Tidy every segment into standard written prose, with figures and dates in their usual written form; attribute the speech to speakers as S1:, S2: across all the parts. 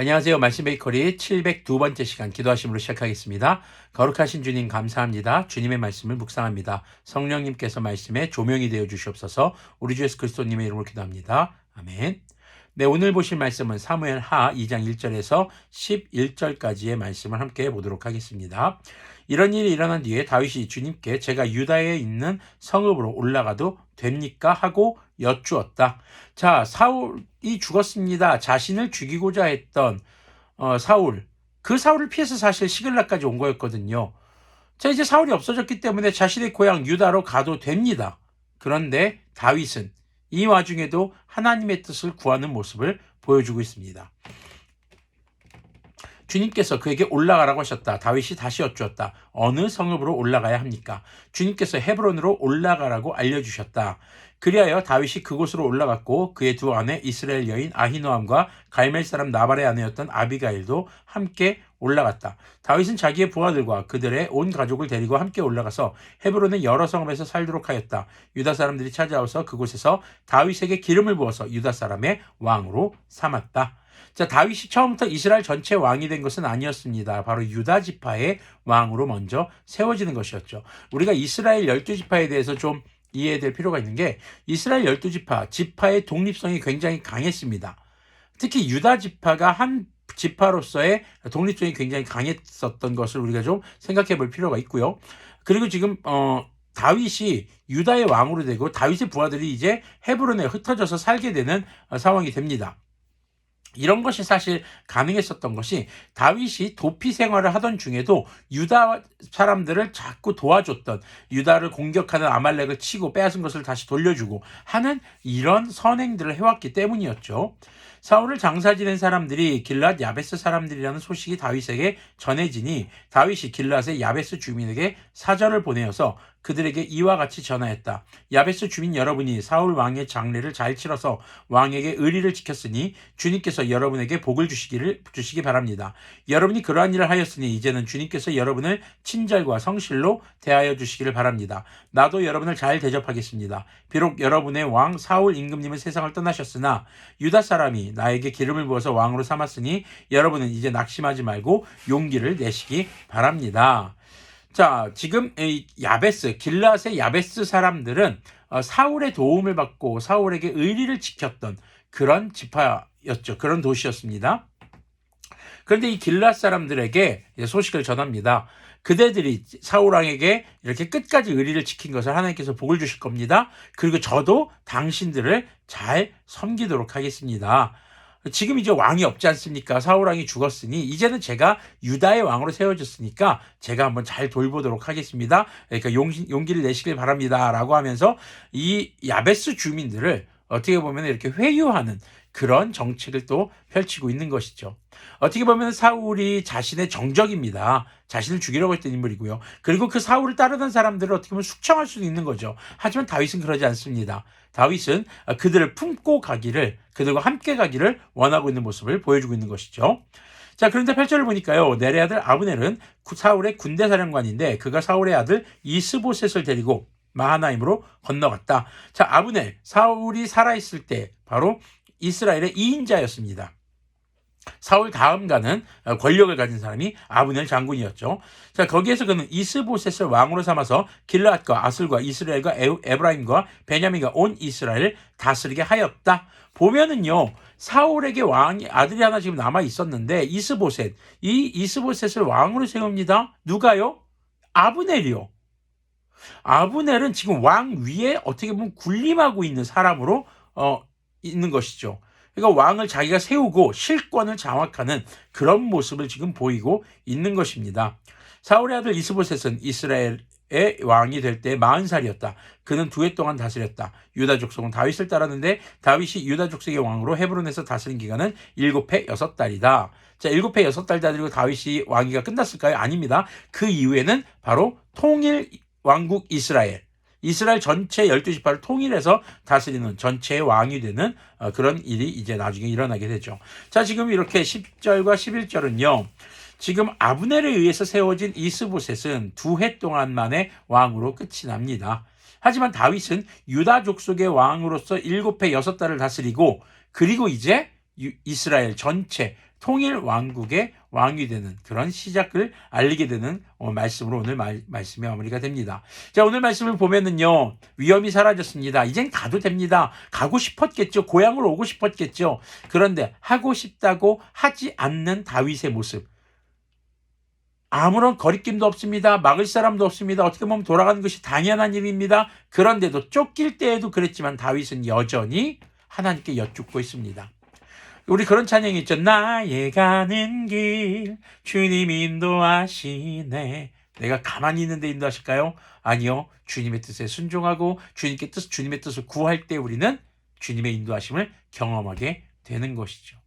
S1: 안녕하세요. 말씀 베이커리 702번째 시간 기도하심으로 시작하겠습니다. 거룩하신 주님 감사합니다. 주님의 말씀을 묵상합니다. 성령님께서 말씀에 조명이 되어 주시옵소서. 우리 주 예수 그리스도님의 이름으로 기도합니다. 아멘. 네, 오늘 보실 말씀은 사무엘 하 2장 1절에서 11절까지의 말씀을 함께 보도록 하겠습니다. 이런 일이 일어난 뒤에 다윗이 주님께 제가 유다에 있는 성읍으로 올라가도 됩니까? 하고 여쭈었다. 자, 사울이 죽었습니다. 자신을 죽이고자 했던 사울. 그 사울을 피해서 사실 시글락까지 온 거였거든요. 자, 이제 사울이 없어졌기 때문에 자신의 고향 유다로 가도 됩니다. 그런데 다윗은 이 와중에도 하나님의 뜻을 구하는 모습을 보여주고 있습니다. 주님께서 그에게 올라가라고 하셨다. 다윗이 다시 여쭈었다. 어느 성읍으로 올라가야 합니까? 주님께서 헤브론으로 올라가라고 알려주셨다. 그리하여 다윗이 그곳으로 올라갔고 그의 두 아내 이스라엘 여인 아히노암과 갈멜 사람 나발의 아내였던 아비가일도 함께 올라갔다. 다윗은 자기의 부하들과 그들의 온 가족을 데리고 함께 올라가서 헤브론의 여러 성읍에서 살도록 하였다. 유다 사람들이 찾아와서 그곳에서 다윗에게 기름을 부어서 유다 사람의 왕으로 삼았다. 자, 다윗이 처음부터 이스라엘 전체 왕이 된 것은 아니었습니다. 바로 유다 지파의 왕으로 먼저 세워지는 것이었죠. 우리가 이스라엘 12지파에 대해서 좀 이해될 필요가 있는 게 이스라엘 12지파의 독립성이 굉장히 강했습니다. 특히 유다 지파가 한 지파로서의 독립성이 굉장히 강했었던 것을 우리가 좀 생각해 볼 필요가 있고요. 그리고 지금 다윗이 유다의 왕으로 되고 다윗의 부하들이 이제 헤브론에 흩어져서 살게 되는 상황이 됩니다. 이런 것이 사실 가능했었던 것이 다윗이 도피 생활을 하던 중에도 유다 사람들을 자꾸 도와줬던, 유다를 공격하는 아말렉을 치고 빼앗은 것을 다시 돌려주고 하는 이런 선행들을 해왔기 때문이었죠. 사울을 장사 지낸 사람들이 길랏 야베스 사람들이라는 소식이 다윗에게 전해지니 다윗이 길랏의 야베스 주민에게 사절을 보내어서 그들에게 이와 같이 전하였다. 야베스 주민 여러분이 사울 왕의 장례를 잘 치러서 왕에게 의리를 지켰으니 주님께서 여러분에게 복을 주시기 바랍니다. 여러분이 그러한 일을 하였으니 이제는 주님께서 여러분을 친절과 성실로 대하여 주시기를 바랍니다. 나도 여러분을 잘 대접하겠습니다. 비록 여러분의 왕 사울 임금님은 세상을 떠나셨으나 유다 사람이 나에게 기름을 부어서 왕으로 삼았으니 여러분은 이제 낙심하지 말고 용기를 내시기 바랍니다. 자, 지금 길랏의 야베스 사람들은 사울의 도움을 받고 사울에게 의리를 지켰던 그런 지파였죠. 그런 도시였습니다. 그런데 이 길랏 사람들에게 소식을 전합니다. 그대들이 사울 왕에게 이렇게 끝까지 의리를 지킨 것을 하나님께서 복을 주실 겁니다. 그리고 저도 당신들을 잘 섬기도록 하겠습니다. 지금 이제 왕이 없지 않습니까? 사울 왕이 죽었으니 이제는 제가 유다의 왕으로 세워졌으니까 제가 한번 잘 돌보도록 하겠습니다. 그러니까 용기를 내시길 바랍니다. 라고 하면서 이 야베스 주민들을 어떻게 보면 이렇게 회유하는 그런 정책을 또 펼치고 있는 것이죠. 어떻게 보면 사울이 자신의 정적입니다. 자신을 죽이려고 했던 인물이고요. 그리고 그 사울을 따르던 사람들을 어떻게 보면 숙청할 수도 있는 거죠. 하지만 다윗은 그러지 않습니다. 다윗은 그들을 품고 가기를, 그들과 함께 가기를 원하고 있는 모습을 보여주고 있는 것이죠. 자, 그런데 8절을 보니까요. 넬의 아들 아브넬은 사울의 군대 사령관인데 그가 사울의 아들 이스보셋을 데리고 마하나임으로 건너갔다. 자, 아브넬, 사울이 살아있을 때 바로 이스라엘의 2인자였습니다. 사울 다음 가는 권력을 가진 사람이 아브넬 장군이었죠. 자, 거기에서 그는 이스보셋을 왕으로 삼아서 길앗과 아슬과 이스라엘과 에브라임과 베냐민과 온 이스라엘을 다스리게 하였다. 보면은요, 사울에게 아들이 하나 지금 남아 있었는데 이스보셋, 이 이스보셋을 왕으로 세웁니다. 누가요? 아브넬이요. 아브넬은 지금 왕 위에 어떻게 보면 군림하고 있는 사람으로 있는 것이죠. 그러니까 왕을 자기가 세우고 실권을 장악하는 그런 모습을 지금 보이고 있는 것입니다. 사울의 아들 이스보셋은 이스라엘의 왕이 될 때 40살이었다. 그는 2해 동안 다스렸다. 유다 족속은 다윗을 따랐는데 다윗이 유다 족속의 왕으로 헤브론에서 다스린 기간은 7해 6달이다. 자, 7해 6달 다스리고 다윗이 왕위가 끝났을까요? 아닙니다. 그 이후에는 바로 통일 왕국 이스라엘 전체 12지파를 통일해서 다스리는 전체의 왕이 되는 그런 일이 이제 나중에 일어나게 되죠. 자, 지금 이렇게 10절과 11절은요. 지금 아브넬에 의해서 세워진 이스보셋은 2해 동안 만에 왕으로 끝이 납니다. 하지만 다윗은 유다 족속의 왕으로서 7해 6달을 다스리고 그리고 이제 이스라엘 전체 통일 왕국의 왕이 되는 그런 시작을 알리게 되는 말씀으로 오늘 말씀이 마무리가 됩니다. 자, 오늘 말씀을 보면은요, 위험이 사라졌습니다. 이젠 가도 됩니다. 가고 싶었겠죠. 고향으로 오고 싶었겠죠. 그런데 하고 싶다고 하지 않는 다윗의 모습. 아무런 거리낌도 없습니다. 막을 사람도 없습니다. 어떻게 보면 돌아가는 것이 당연한 일입니다. 그런데도 쫓길 때에도 그랬지만 다윗은 여전히 하나님께 여쭙고 있습니다. 우리 그런 찬양이 있죠. 나의 가는 길 주님이 인도하시네. 내가 가만히 있는데 인도하실까요? 아니요. 주님의 뜻에 순종하고 주님의 뜻을 구할 때 우리는 주님의 인도하심을 경험하게 되는 것이죠.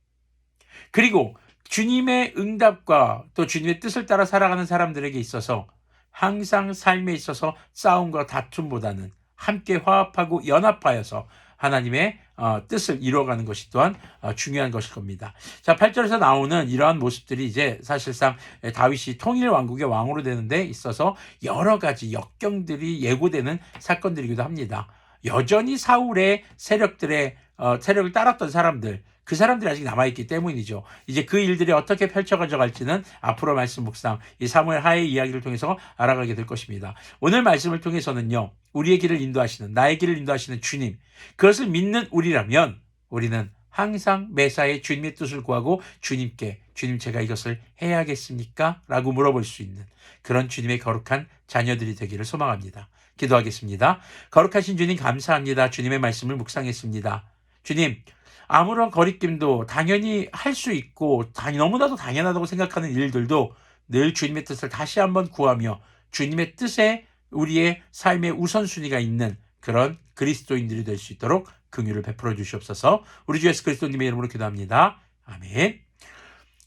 S1: 그리고 주님의 응답과 또 주님의 뜻을 따라 살아가는 사람들에게 있어서 항상 삶에 있어서 싸움과 다툼보다는 함께 화합하고 연합하여서 하나님의 뜻을 이루어가는 것이 또한 중요한 것일 겁니다. 자, 8절에서 나오는 이러한 모습들이 이제 사실상 다윗이 통일 왕국의 왕으로 되는 데 있어서 여러 가지 역경들이 예고되는 사건들이기도 합니다. 여전히 사울의 세력을 따랐던 사람들, 그 사람들이 아직 남아있기 때문이죠. 이제 그 일들이 어떻게 펼쳐져 갈지는 앞으로 말씀 묵상, 이 사무엘 하의 이야기를 통해서 알아가게 될 것입니다. 오늘 말씀을 통해서는요, 우리의 길을 인도하시는, 나의 길을 인도하시는 주님, 그것을 믿는 우리라면 우리는 항상 매사에 주님의 뜻을 구하고 주님께, 주님 제가 이것을 해야겠습니까? 라고 물어볼 수 있는 그런 주님의 거룩한 자녀들이 되기를 소망합니다. 기도하겠습니다. 거룩하신 주님 감사합니다. 주님의 말씀을 묵상했습니다. 주님, 아무런 거리낌도 당연히 할 수 있고 너무나도 당연하다고 생각하는 일들도 늘 주님의 뜻을 다시 한번 구하며 주님의 뜻에 우리의 삶의 우선순위가 있는 그런 그리스도인들이 될 수 있도록 긍휼을 베풀어 주시옵소서. 우리 주 예수 그리스도님의 이름으로 기도합니다. 아멘.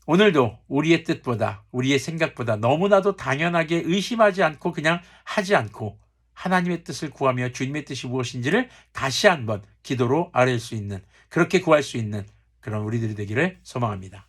S1: 오늘도 우리의 뜻보다 우리의 생각보다 너무나도 당연하게 의심하지 않고 그냥 하지 않고 하나님의 뜻을 구하며 주님의 뜻이 무엇인지를 다시 한번 기도로 아뢰을 수 있는, 그렇게 구할 수 있는 그런 우리들이 되기를 소망합니다.